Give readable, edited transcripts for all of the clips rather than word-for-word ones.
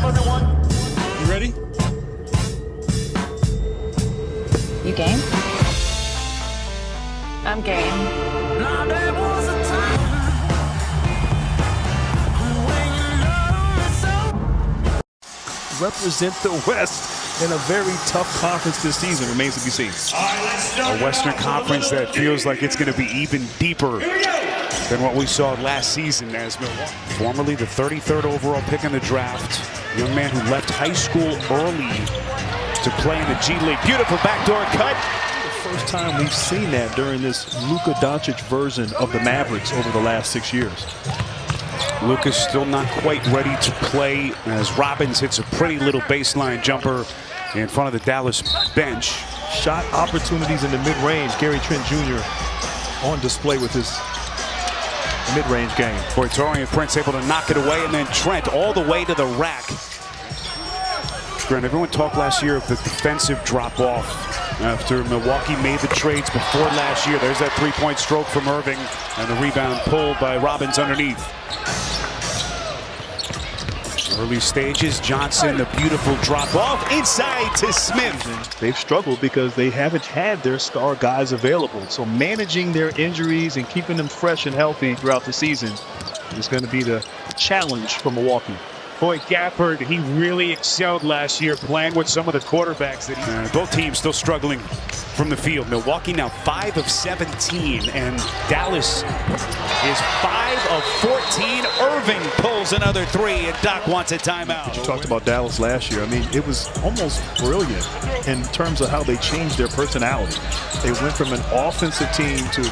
You ready? You game? I'm game. Now there was a time when you loved me so. Represent the West in a very tough conference this season. Remains to be seen. A Western Conference that feels like it's going to be even deeper than what we saw last season as Milwaukee. Formerly the 33rd overall pick in the draft. Young man who left high school early to play in the G League. Beautiful backdoor cut. The first time we've seen that during this Luka Doncic version of the Mavericks over the last 6 years. Luka's still not quite ready to play as Robbins hits a pretty little baseline jumper in front of the Dallas bench. Shot opportunities in the mid-range. Gary Trent Jr. on display with his mid-range game. Torian Prince able to knock it away, and then Trent all the way to the rack. Grant, everyone talked last year of the defensive drop-off after Milwaukee made the trades before last year. There's that three-point stroke from Irving, and the rebound pulled by Robbins underneath. Early stages, Johnson, the beautiful drop-off inside to Smith. They've struggled because they haven't had their star guys available. So managing their injuries and keeping them fresh and healthy throughout the season is going to be the challenge for Milwaukee. Boy, Gafford, he really excelled last year playing with some of the quarterbacks that both teams still struggling from the field. Milwaukee now 5 of 17, and Dallas is 5 of 14. Irving pulls another 3, and Doc wants a timeout. You talked about Dallas last year. I mean, it was almost brilliant in terms of how they changed their personality. They went from an offensive team to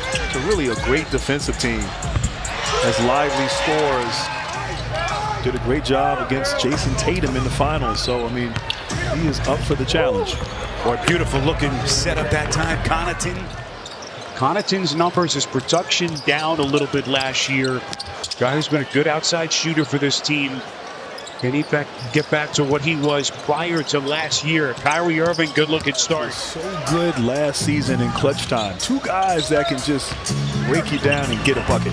really a great defensive team. As Lively scores, did a great job against Jason Tatum in the finals. So, I mean, he is up for the challenge. Boy, beautiful looking setup that time. Connaughton's numbers, his production down a little bit last year. Guy who's been a good outside shooter for this team. Can he get back to what he was prior to last year? Kyrie Irving, good looking start. So good last season in clutch time. Two guys that can just break you down and get a bucket.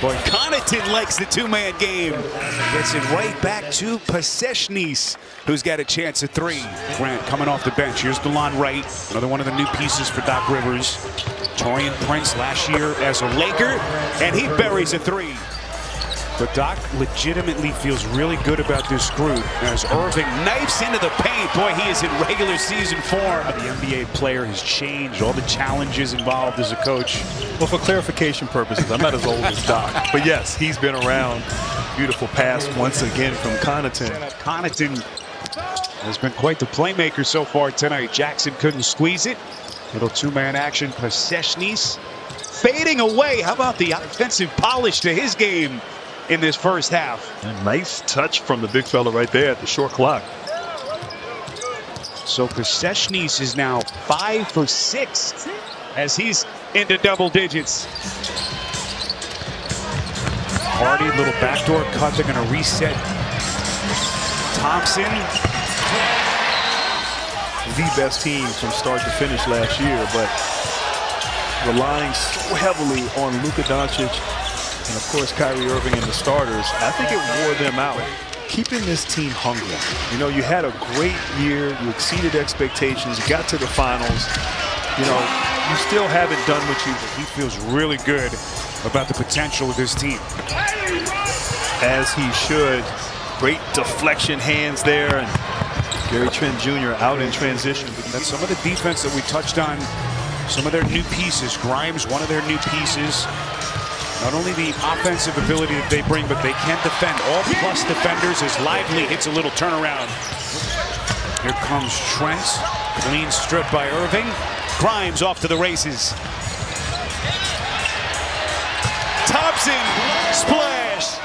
Boy, Connaughton likes the two-man game. Gets it right back to Pasechnis, who's got a chance at 3. Grant coming off the bench. Here's DeLon Wright, another one of the new pieces for Doc Rivers. Torian Prince last year as a Laker, and he buries a 3. But Doc legitimately feels really good about this group as Irving knifes into the paint. Boy, he is in regular season form. The NBA player has changed, all the challenges involved as a coach. Well, for clarification purposes, I'm not as old as Doc. But yes, he's been around. Beautiful pass once again from Connaughton. Connaughton has been quite the playmaker so far tonight. Jackson couldn't squeeze it. Little two-man action. Pasechnis fading away. How about the offensive polish to his game in this first half? A nice touch from the big fella right there at the short clock. So Pasechnis is now 5 for 6 as he's into double digits. Hardy, little backdoor cut. They're going to reset. Thompson. The best team from start to finish last year, but relying so heavily on Luka Doncic and of course Kyrie Irving and the starters, I think it wore them out. Keeping this team hungry. You know, you had a great year, you exceeded expectations, you got to the finals. You know, you still haven't done what you. He feels really good about the potential of this team. As he should. Great deflection hands there, and Gary Trent Jr. out in transition. That's some of the defense that we touched on. Some of their new pieces. Grimes, one of their new pieces. Not only the offensive ability that they bring, but they can defend. All plus defenders as Lively hits a little turnaround. Here comes Trent. Clean strip by Irving. Grimes off to the races. Thompson, splash.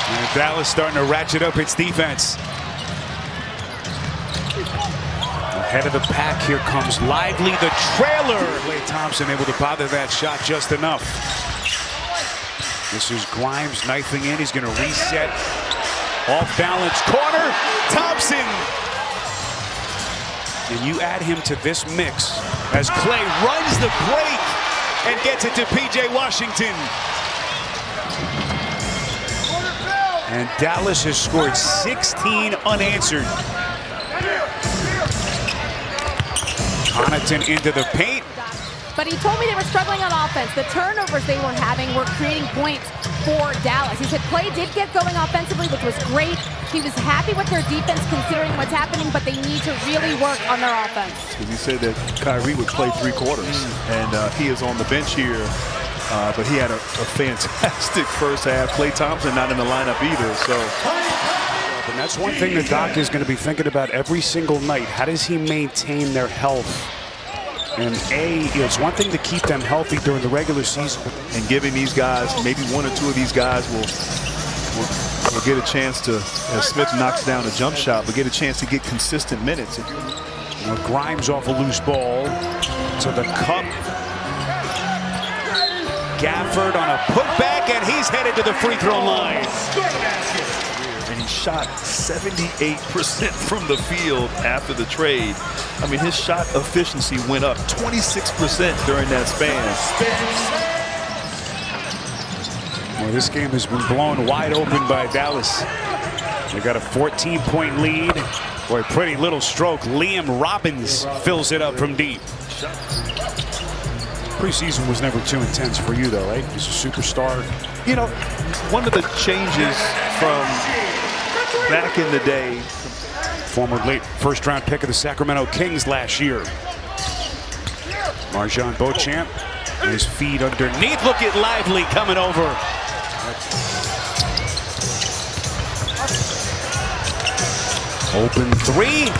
And Dallas starting to ratchet up its defense. Ahead of the pack, here comes Lively, the trailer. Klay Thompson able to bother that shot just enough. This is Grimes knifing in. He's going to reset. Off balance corner. Thompson. And you add him to this mix as Klay runs the break and gets it to P.J. Washington. And Dallas has scored 16 unanswered. Connaughton into the paint. But he told me they were struggling on offense. The turnovers they were having were creating points for Dallas. He said play did get going offensively, which was great. He was happy with their defense considering what's happening, but they need to really work on their offense. He said that Kyrie would play 3 quarters, and he is on the bench here. But he had a fantastic first half. Klay Thompson not in the lineup either. So. And that's one thing the doc is going to be thinking about every single night. How does he maintain their health? And it's one thing to keep them healthy during the regular season. And giving these guys, maybe 1 or 2 of these guys will get a chance to, as Smith knocks down a jump shot, but get a chance to get consistent minutes. Grimes off a loose ball to the cup. Gafford on a putback, and he's headed to the free throw line. And he shot 78% from the field after the trade. I mean, his shot efficiency went up 26% during that span. Well, this game has been blown wide open by Dallas. They got a 14-point lead. Boy, pretty little stroke. Liam Robbins fills it up from deep. Preseason was never too intense for you, though, right? He's a superstar. You know, one of the changes from back in the day. Former late first-round pick of the Sacramento Kings last year. Marjon Beauchamp, his feet underneath. Look at Lively coming over. Open 3.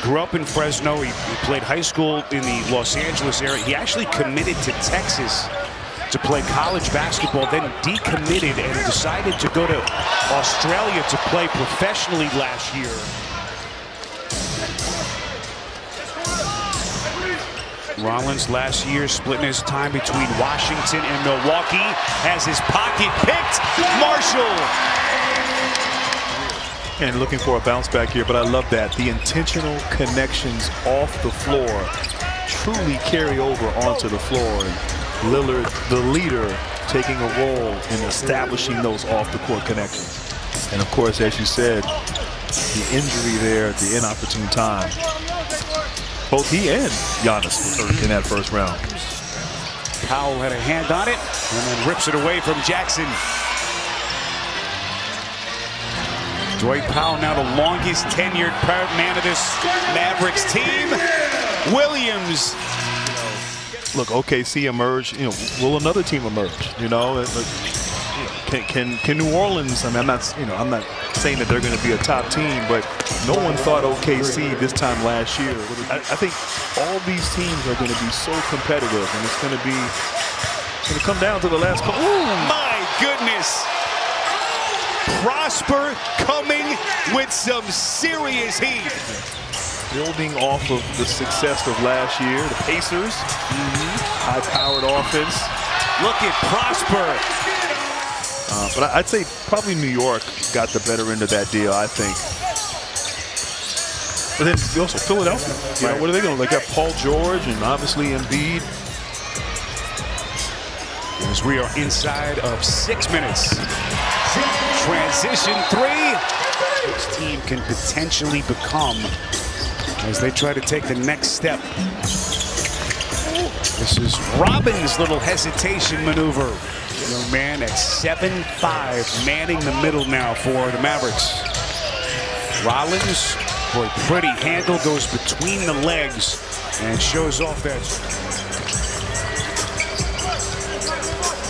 Grew up in Fresno. He played high school in the Los Angeles area. He actually committed to Texas to play college basketball, then decommitted and decided to go to Australia to play professionally last year. Rollins last year splitting his time between Washington and Milwaukee. Has his pocket picked. Marshall. And looking for a bounce back here, but I love that. The intentional connections off the floor truly carry over onto the floor. And Lillard, the leader, taking a role in establishing those off-the-court connections. And, of course, as you said, the injury there at the inopportune time. Both he and Giannis were hurt in that first round. Powell had a hand on it and then rips it away from Jackson. Dwight Powell now the longest tenured man of this Mavericks team. Williams. Look, OKC emerged. You know, will another team emerge? You know, can New Orleans? I mean, I'm not saying that they're going to be a top team, but no one thought OKC this time last year. I think all these teams are going to be so competitive, and it's going to come down to the last couple. Oh my goodness! Prosper coming with some serious heat. Building off of the success of last year, the Pacers, high-powered offense. Look at Prosper. But I'd say probably New York got the better end of that deal, I think. But then also Philadelphia. You know, what are they going to? They got Paul George and obviously Embiid. As we are inside of 6 minutes. Transition 3. This team can potentially become as they try to take the next step. This is Robbins' little hesitation maneuver. Young man at 7'5", manning the middle now for the Mavericks. Rollins, boy, pretty handle, goes between the legs and shows off that.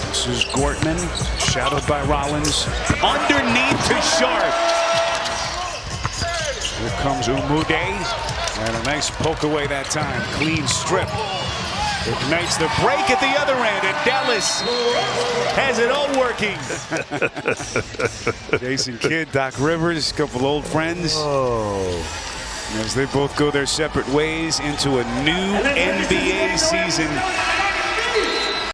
This is Gortman, shadowed by Rollins. Underneath to Sharp. Here comes Umude. And a nice poke away that time. Clean strip. Ignites the break at the other end. And Dallas has it all working. Jason Kidd, Doc Rivers, a couple old friends. As they both go their separate ways into a new NBA season.